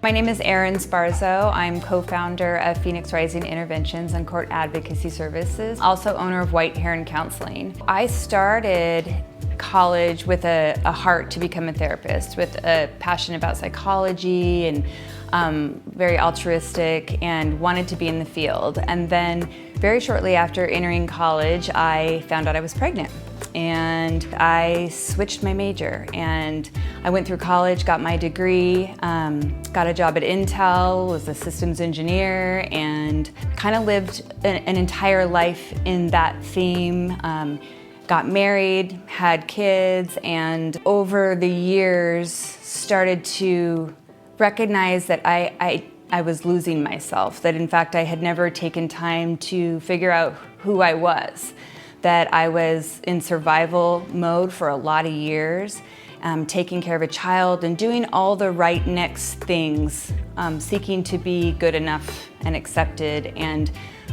My name is Eryn Sparzo. I'm co-founder of Phoenix Rising Interventions and Court Advocacy Services, also owner of White Heron Counseling. I started college with a heart to become a therapist, with a passion about psychology and very altruistic, and wanted to be in the field. And then very shortly after entering college, I found out I was pregnant. And I switched my major, and I went through college, got my degree, got a job at Intel, was a systems engineer, and kind of lived an entire life in that theme. Got married, had kids, and over the years started to recognize that I was losing myself, that in fact I had never taken time to figure out who I was, that I was in survival mode for a lot of years, taking care of a child and doing all the right next things, seeking to be good enough and accepted. And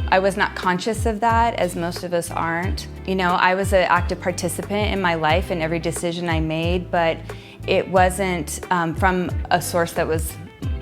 I was not conscious of that, as most of us aren't. You know, I was an active participant in my life and every decision I made, but it wasn't from a source that was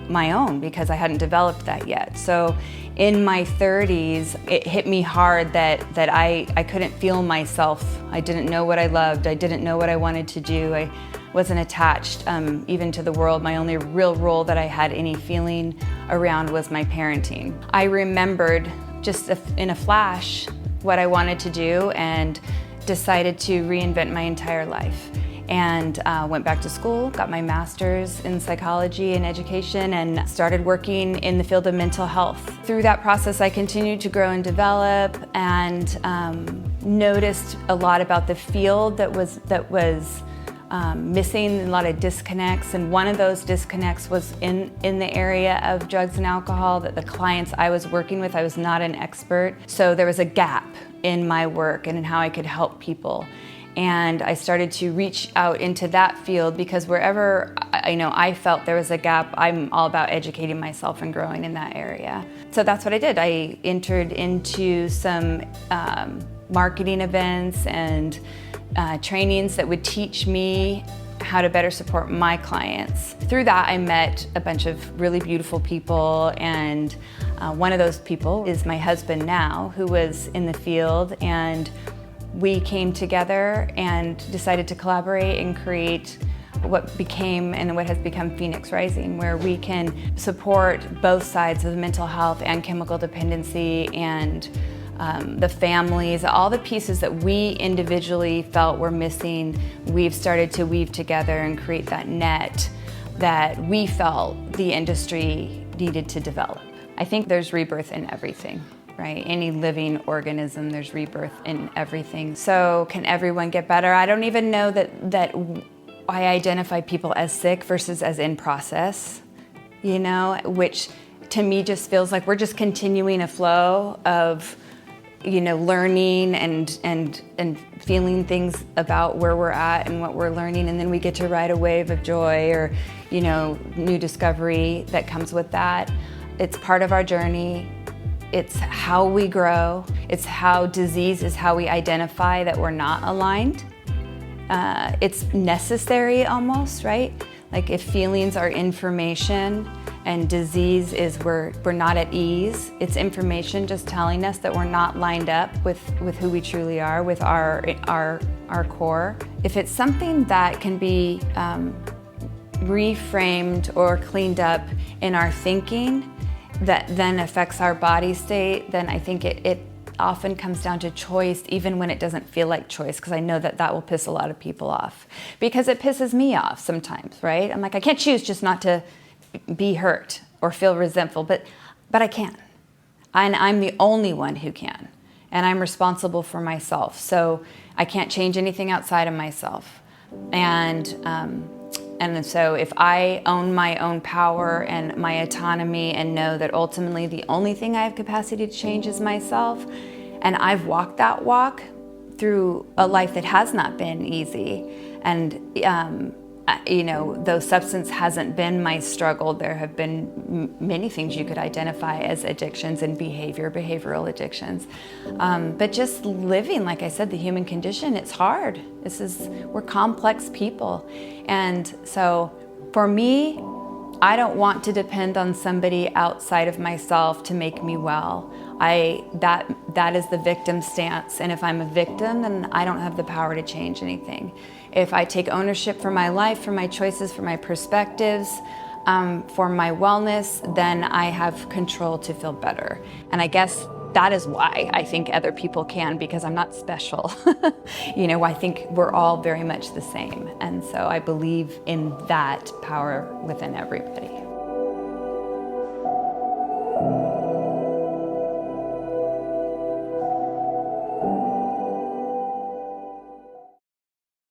my own, because I hadn't developed that yet. So in my 30s, it hit me hard that I couldn't feel myself. I didn't know what I loved. I didn't know what I wanted to do. I wasn't attached even to the world. My only real role that I had any feeling around was my parenting. I remembered just in a flash what I wanted to do and decided to reinvent my entire life. And went back to school, got my master's in psychology and education, and started working in the field of mental health. Through that process, I continued to grow and develop, and noticed a lot about the field that was missing, a lot of disconnects. And one of those disconnects was in the area of drugs and alcohol, that the clients I was working with, I was not an expert. So there was a gap in my work and in how I could help people. And I started to reach out into that field, because wherever I felt there was a gap, I'm all about educating myself and growing in that area. So that's what I did. I entered into some marketing events and trainings that would teach me how to better support my clients. Through that, I met a bunch of really beautiful people, and one of those people is my husband now, who was in the field, and we came together and decided to collaborate and create what became and what has become Phoenix Rising, where we can support both sides of mental health and chemical dependency, and the families, all the pieces that we individually felt were missing. We've started to weave together and create that net that we felt the industry needed to develop. I think there's rebirth in everything. Right? Any living organism, there's rebirth in everything. So can everyone get better? I don't even know that I identify people as sick versus as in process, you know, which to me just feels like we're just continuing a flow of, you know, learning and feeling things about where we're at and what we're learning, and then we get to ride a wave of joy or, you know, new discovery that comes with that. It's part of our journey. It's how we grow. It's how disease is how we identify that we're not aligned. It's necessary almost, right? Like if feelings are information and disease is we're not at ease, it's information just telling us that we're not lined up with who we truly are, with our core. If it's something that can be reframed or cleaned up in our thinking, that then affects our body state, then I think it often comes down to choice, even when it doesn't feel like choice, because I know that will piss a lot of people off. Because it pisses me off sometimes, right? I'm like, I can't choose just not to be hurt or feel resentful, but I can. And I'm the only one who can. And I'm responsible for myself. So I can't change anything outside of myself. And so if I own my own power and my autonomy and know that ultimately the only thing I have capacity to change is myself, and I've walked that walk through a life that has not been easy, and you know, though substance hasn't been my struggle, there have been many things you could identify as addictions and behavioral addictions. But just living, like I said, the human condition, it's hard. We're complex people. And so for me, I don't want to depend on somebody outside of myself to make me well. That is the victim stance, and if I'm a victim, then I don't have the power to change anything. If I take ownership for my life, for my choices, for my perspectives, for my wellness, then I have control to feel better. And I guess that is why I think other people can, because I'm not special. You know, I think we're all very much the same. And so I believe in that power within everybody.